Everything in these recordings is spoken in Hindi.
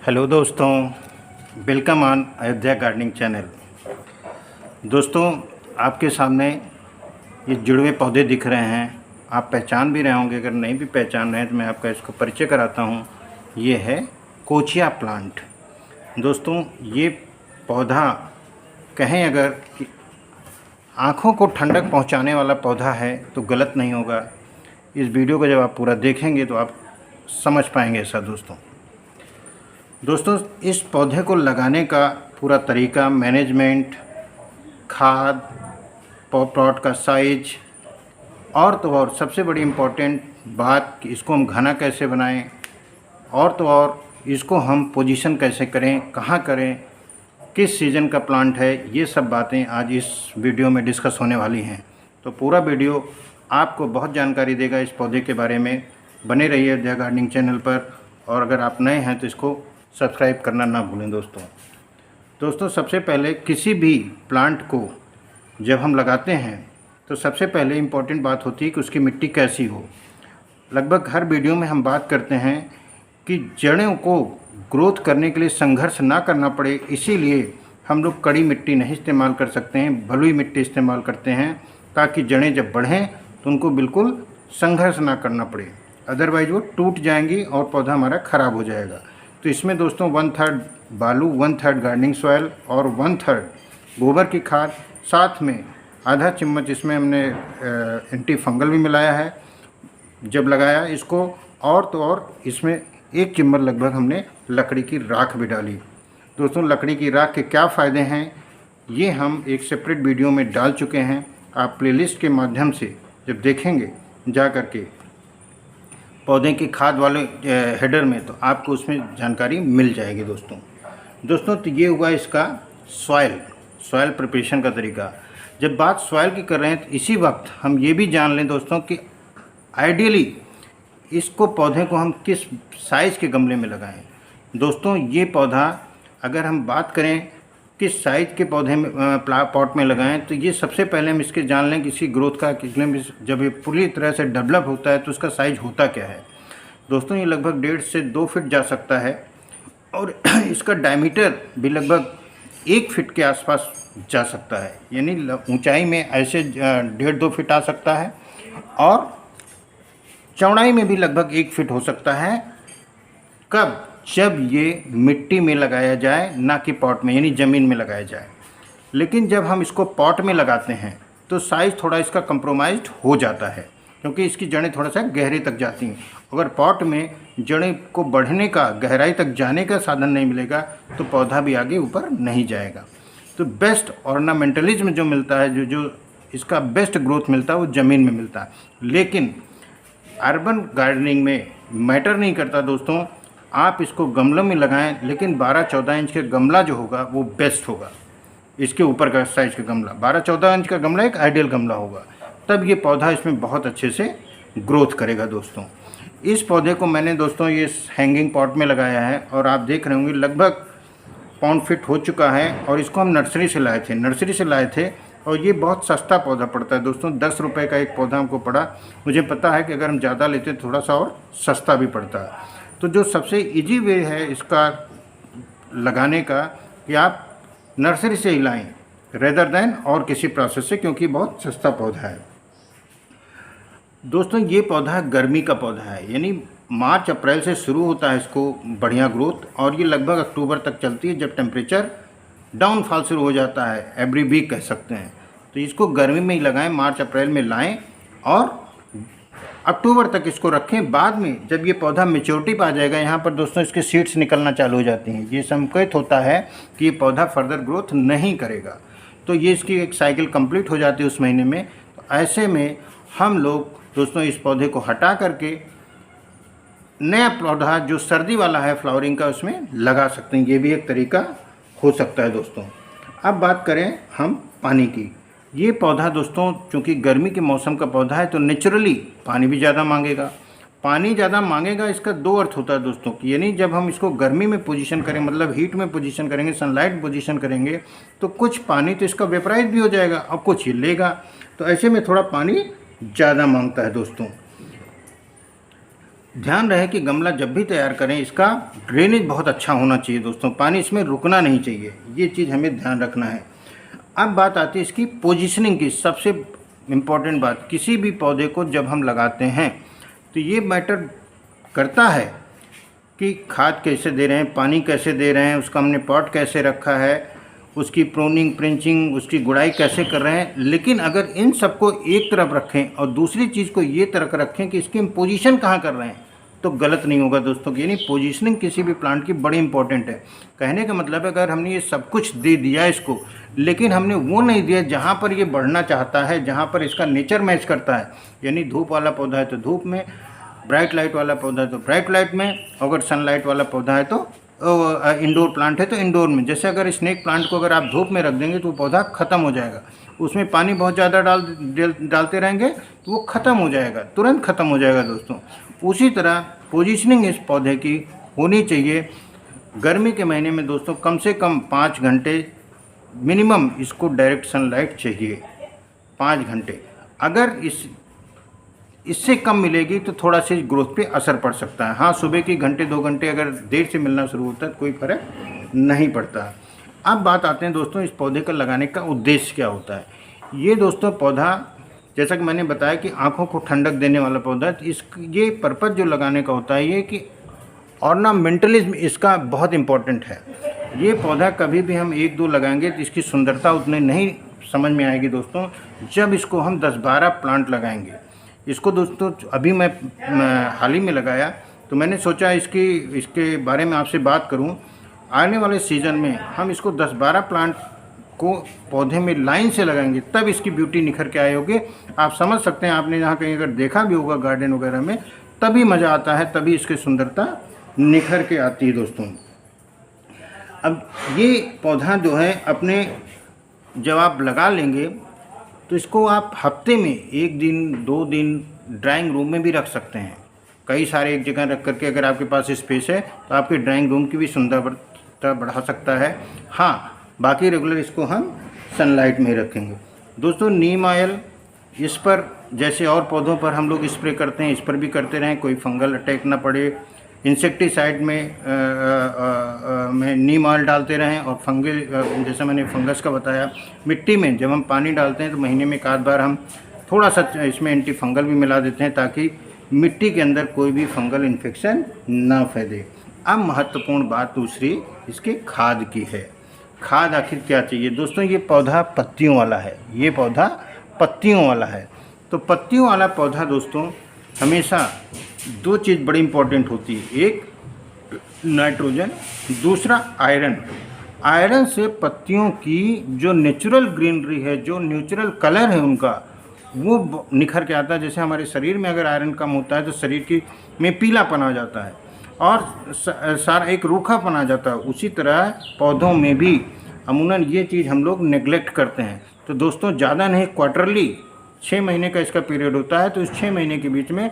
हेलो दोस्तों, welcome on Ayodhya gardening channel. दोस्तों, आपके सामने ये जुड़वे पौधे दिख रहे हैं। आप पहचान भी रहे होंगे, अगर नहीं भी पहचान रहे हैं तो मैं आपका इसको परिचय कराता हूँ। ये है कोचिया प्लांट। दोस्तों, ये पौधा कहें अगर कि आँखों को ठंडक पहुँचाने वाला पौधा है तो गलत नहीं होगा। इस वीडियो को जब आप पूरा देखेंगे तो आप समझ पाएंगे ऐसा। दोस्तों, इस पौधे को लगाने का पूरा तरीका, मैनेजमेंट, खाद, पॉट का साइज और तो और सबसे बड़ी इम्पोर्टेंट बात कि इसको हम घना कैसे बनाएं और तो और इसको हम पोजीशन कैसे करें, कहाँ करें, किस सीज़न का प्लांट है, ये सब बातें आज इस वीडियो में डिस्कस होने वाली हैं। तो पूरा वीडियो आपको बहुत जानकारी देगा इस पौधे के बारे में। बने रहिए अयोध्या गार्डनिंग चैनल पर, और अगर आप नए हैं तो इसको सब्सक्राइब करना ना भूलें। दोस्तों, सबसे पहले किसी भी प्लांट को जब हम लगाते हैं तो सबसे पहले इम्पॉर्टेंट बात होती है कि उसकी मिट्टी कैसी हो। लगभग हर वीडियो में हम बात करते हैं कि जड़ों को ग्रोथ करने के लिए संघर्ष ना करना पड़े, इसीलिए हम लोग कड़ी मिट्टी नहीं इस्तेमाल कर सकते हैं, बलुई मिट्टी इस्तेमाल करते हैं, ताकि जड़ें जब बढ़ें तो उनको बिल्कुल संघर्ष ना करना पड़े, अदरवाइज वो टूट जाएंगी और पौधा हमारा ख़राब हो जाएगा। तो इसमें दोस्तों 1/3 बालू, 1/3 गार्डनिंग सॉयल और 1/3 गोबर की खाद, साथ में आधा चम्मच इसमें हमने एंटी फंगल भी मिलाया है जब लगाया इसको, और तो और इसमें 1 चम्मच लगभग हमने लकड़ी की राख भी डाली। दोस्तों, लकड़ी की राख के क्या फ़ायदे हैं ये हम एक सेपरेट वीडियो में डाल चुके हैं। आप प्लेलिस्ट के माध्यम से जब देखेंगे जा कर के पौधे की खाद वाले हेडर में, तो आपको उसमें जानकारी मिल जाएगी। दोस्तों, तो ये हुआ इसका सॉयल प्रिपरेशन का तरीका। जब बात सॉयल की कर रहे हैं तो इसी वक्त हम ये भी जान लें दोस्तों कि आइडियली इसको पौधे को हम किस साइज़ के गमले में लगाएं। दोस्तों, ये पौधा अगर हम बात करें किस साइज़ के पौधे में पॉट में लगाएं, तो ये सबसे पहले हम इसके जान लें कि इसकी ग्रोथ का जब ये पूरी तरह से डेवलप होता है तो उसका साइज़ होता क्या है। दोस्तों, ये लगभग 1.5 से 2 फीट जा सकता है और इसका डायमीटर भी लगभग 1 फीट के आसपास जा सकता है, यानी ऊंचाई में ऐसे 1.5-2 फीट आ सकता है और चौड़ाई में भी लगभग 1 फीट हो सकता है। कब? जब ये मिट्टी में लगाया जाए, ना कि पॉट में, यानी ज़मीन में लगाया जाए। लेकिन जब हम इसको पॉट में लगाते हैं तो साइज़ थोड़ा इसका कंप्रोमाइज़्ड हो जाता है, क्योंकि इसकी जड़ें थोड़ा सा गहरे तक जाती हैं। अगर पॉट में जड़ें को बढ़ने का, गहराई तक जाने का साधन नहीं मिलेगा तो पौधा भी आगे ऊपर नहीं जाएगा। तो बेस्ट ऑर्नामेंटलिज्म जो मिलता है, जो इसका बेस्ट ग्रोथ मिलता है, वो ज़मीन में मिलता है। लेकिन अर्बन गार्डनिंग में मैटर नहीं करता दोस्तों, आप इसको गमलों में लगाएं, लेकिन 12-14 इंच का गमला जो होगा वो बेस्ट होगा। इसके ऊपर का साइज़ का गमला 12-14 इंच का गमला एक आइडियल गमला होगा, तब ये पौधा इसमें बहुत अच्छे से ग्रोथ करेगा। दोस्तों, इस पौधे को मैंने दोस्तों ये हैंगिंग पॉट में लगाया है और आप देख रहे होंगे लगभग पौंड फिट हो चुका है। और इसको हम नर्सरी से लाए थे और ये बहुत सस्ता पौधा पड़ता है दोस्तों। 10 रुपये का एक पौधा हमको पड़ा। मुझे पता है कि अगर हम ज़्यादा लेते तो थोड़ा सा और सस्ता भी पड़ता है। तो जो सबसे इजी वे है इसका लगाने का कि आप नर्सरी से ही लाएं रेदर देन और किसी प्रोसेस से, क्योंकि बहुत सस्ता पौधा है। दोस्तों, ये पौधा गर्मी का पौधा है, यानी मार्च अप्रैल से शुरू होता है इसको बढ़िया ग्रोथ, और ये लगभग अक्टूबर तक चलती है, जब टेम्परेचर डाउनफॉल शुरू हो जाता है, एवरी वीक कह सकते हैं। तो इसको गर्मी में ही लगाएं, मार्च अप्रैल में लाएं और अक्टूबर तक इसको रखें। बाद में जब ये पौधा मेच्योरिटी पर आ जाएगा, यहाँ पर दोस्तों इसके सीड्स निकलना चालू हो जाती हैं, ये संकेत होता है कि ये पौधा फर्दर ग्रोथ नहीं करेगा। तो ये इसकी एक साइकिल कंप्लीट हो जाती है उस महीने में। तो ऐसे में हम लोग दोस्तों इस पौधे को हटा करके नया पौधा जो सर्दी वाला है फ्लावरिंग का, उसमें लगा सकते हैं। ये भी एक तरीका हो सकता है। दोस्तों, अब बात करें हम पानी की। ये पौधा दोस्तों चूँकि गर्मी के मौसम का पौधा है तो नेचुरली पानी भी ज़्यादा मांगेगा। पानी ज़्यादा मांगेगा, इसका 2 अर्थ होता है दोस्तों, यानी जब हम इसको गर्मी में पोजीशन करें, मतलब हीट में पोजीशन करेंगे, सनलाइट पोजीशन करेंगे, तो कुछ पानी तो इसका वेपराइज भी हो जाएगा और कुछ ये लेगा। तो ऐसे में थोड़ा पानी ज़्यादा मांगता है दोस्तों। ध्यान रहे कि गमला जब भी तैयार करें इसका ड्रेनेज बहुत अच्छा होना चाहिए दोस्तों, पानी इसमें रुकना नहीं चाहिए, ये चीज़ हमें ध्यान रखना है। अब बात आती है इसकी पोजीशनिंग की। सबसे इम्पोर्टेंट बात, किसी भी पौधे को जब हम लगाते हैं तो ये मैटर करता है कि खाद कैसे दे रहे हैं, पानी कैसे दे रहे हैं, उसका हमने पॉट कैसे रखा है, उसकी प्रूनिंग, प्रिंचिंग, उसकी गुड़ाई कैसे कर रहे हैं। लेकिन अगर इन सबको एक तरफ रखें और दूसरी चीज़ को ये तरफ रखें कि इसकी हम पोजीशन कहाँ कर रहे हैं, तो गलत नहीं होगा दोस्तों। यानी पोजीशनिंग किसी भी प्लांट की बड़ी इंपॉर्टेंट है। कहने का मतलब है अगर हमने ये सब कुछ दे दिया इसको, लेकिन हमने वो नहीं दिया जहाँ पर ये बढ़ना चाहता है, जहाँ पर इसका नेचर मैच करता है, यानी धूप वाला पौधा है तो धूप में, ब्राइट लाइट वाला पौधा है तो ब्राइट लाइट में, अगर सनलाइट वाला पौधा है तो इंडोर प्लांट है तो इंडोर में। जैसे अगर स्नेक प्लांट को अगर आप धूप में रख देंगे तो वो पौधा ख़त्म हो जाएगा, उसमें पानी बहुत ज़्यादा डालते रहेंगे तो वो ख़त्म हो जाएगा, तुरंत ख़त्म हो जाएगा दोस्तों। उसी तरह पोजीशनिंग इस पौधे की होनी चाहिए। गर्मी के महीने में दोस्तों कम से कम 5 घंटे मिनिमम इसको डायरेक्ट सनलाइट चाहिए, 5 घंटे। अगर इससे कम मिलेगी तो थोड़ा सी ग्रोथ पे असर पड़ सकता है। हाँ, सुबह की घंटे 2 घंटे अगर देर से मिलना शुरू होता है तो कोई फ़र्क नहीं पड़ता। अब बात आते हैं दोस्तों इस पौधे का लगाने का उद्देश्य क्या होता है। ये दोस्तों पौधा, जैसा कि मैंने बताया कि आँखों को ठंडक देने वाला पौधा है, ये पर्पज़ जो लगाने का होता है ये कि ऑर्नामेंटलिज्म इसका बहुत इम्पोर्टेंट है। ये पौधा कभी भी हम 1-2 लगाएंगे तो इसकी सुंदरता उतनी नहीं समझ में आएगी दोस्तों, जब इसको हम 10-12 प्लांट लगाएंगे। इसको दोस्तों अभी मैं हाल ही में लगाया तो मैंने सोचा इसके बारे में आपसे बात करूं। आने वाले सीज़न में हम इसको 10-12 प्लांट को पौधे में लाइन से लगाएंगे, तब इसकी ब्यूटी निखर के आए होगी। आप समझ सकते हैं, आपने जहाँ कहीं अगर देखा भी होगा गार्डन वगैरह में, तभी मज़ा आता है, तभी इसकी सुंदरता निखर के आती है दोस्तों। अब ये पौधा जो है अपने जब आप लगा लेंगे तो इसको आप हफ्ते में 1 दिन 2 दिन ड्राइंग रूम में भी रख सकते हैं। कई सारे एक जगह रख करके अगर आपके पास स्पेस है तो आपके ड्राइंग रूम की भी सुंदरता बढ़ा सकता है। हाँ, बाकी रेगुलर इसको हम सनलाइट में ही रखेंगे दोस्तों। नीम ऑयल इस पर जैसे और पौधों पर हम लोग स्प्रे करते हैं, इस पर भी करते रहें, कोई फंगल अटैक ना पड़े। इंसेक्टिसाइड में नीम ऑयल डालते रहें। और फंगल, जैसा मैंने फंगस का बताया, मिट्टी में जब हम पानी डालते हैं तो महीने में 1 बार हम थोड़ा सा इसमें एंटी फंगल भी मिला देते हैं ताकि मिट्टी के अंदर कोई भी फंगल इन्फेक्शन ना फैले। अब महत्वपूर्ण बात दूसरी इसके खाद की है। खाद आखिर क्या चाहिए दोस्तों। ये पौधा पत्तियों वाला है, ये पौधा पत्तियों वाला है। तो पत्तियों वाला पौधा दोस्तों हमेशा 2 चीज़ बड़ी इंपॉर्टेंट होती है, एक नाइट्रोजन, दूसरा आयरन। आयरन से पत्तियों की जो नेचुरल ग्रीनरी है, जो नेचुरल कलर है उनका, वो निखर के आता है। जैसे हमारे शरीर में अगर आयरन कम होता है तो शरीर की में पीलापन आ जाता है और सारा एक रूखापन आ जाता है। उसी तरह पौधों में भी अमूमन ये चीज़ हम लोग नेग्लेक्ट करते हैं। तो दोस्तों ज़्यादा नहीं, क्वार्टरली 6 महीने का इसका पीरियड होता है, तो इस 6 महीने के बीच में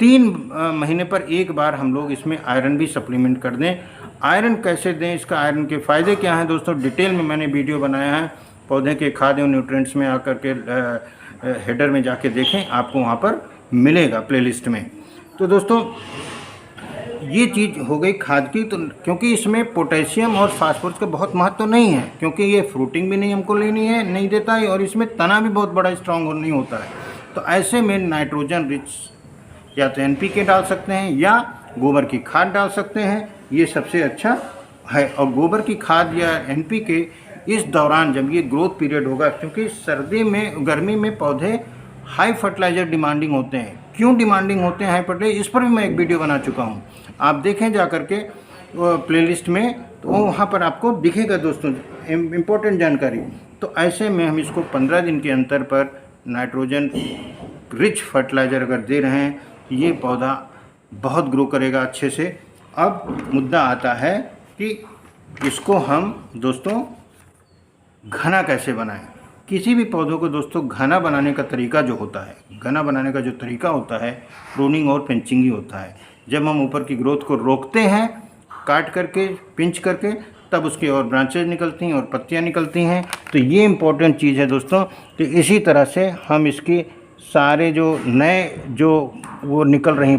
3 महीने पर 1 बार हम लोग इसमें आयरन भी सप्लीमेंट कर दें। आयरन कैसे दें, इसका आयरन के फ़ायदे क्या हैं दोस्तों, डिटेल में मैंने वीडियो बनाया है। पौधे के खाद्य एवं न्यूट्रिएंट्स में आकर के हेडर में जाके देखें, आपको वहाँ पर मिलेगा प्लेलिस्ट में। तो दोस्तों ये चीज़ हो गई खाद की। तो क्योंकि इसमें पोटेशियम और फास्फोरस का बहुत महत्व तो नहीं है, क्योंकि ये फ्रूटिंग भी नहीं हमको लेनी है, नहीं देता है, और इसमें तना भी बहुत बड़ा स्ट्रॉन्ग नहीं होता है। तो ऐसे में नाइट्रोजन रिच या तो NPK डाल सकते हैं या गोबर की खाद डाल सकते हैं, ये सबसे अच्छा है। और गोबर की खाद या NPK इस दौरान जब ये ग्रोथ पीरियड होगा, क्योंकि सर्दी में गर्मी में पौधे हाई फर्टिलाइज़र डिमांडिंग होते हैं। क्यों डिमांडिंग होते हैं हाई फर्टिलाइजर, इस पर भी मैं एक वीडियो बना चुका हूँ, आप देखें जा करके प्लेलिस्ट में, तो वहाँ पर आपको दिखेगा दोस्तों इम्पोर्टेंट जानकारी। तो ऐसे में हम इसको 15 दिन के अंतर पर नाइट्रोजन रिच फर्टिलाइज़र अगर दे रहे हैं, ये पौधा बहुत ग्रो करेगा अच्छे से। अब मुद्दा आता है कि इसको हम दोस्तों घना कैसे बनाएं। किसी भी पौधों को दोस्तों घना बनाने का तरीका जो होता है, घना बनाने का जो तरीका होता है, प्रूनिंग और पिंचिंग ही होता है। जब हम ऊपर की ग्रोथ को रोकते हैं काट करके, पिंच करके, तब उसकी और ब्रांचेज निकलती हैं और पत्तियां निकलती हैं। तो ये इम्पोर्टेंट चीज़ है दोस्तों। तो इसी तरह से हम इसकी सारे जो नए जो वो निकल रही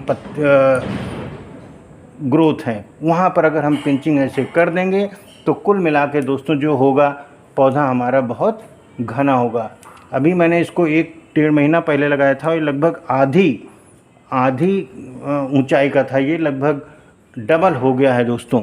ग्रोथ है, वहाँ पर अगर हम पिंचिंग ऐसे कर देंगे तो कुल मिला के दोस्तों जो होगा, पौधा हमारा बहुत घना होगा। अभी मैंने इसको 1-1.5 महीना पहले लगाया था और लगभग आधी ऊंचाई का था, ये लगभग डबल हो गया है दोस्तों।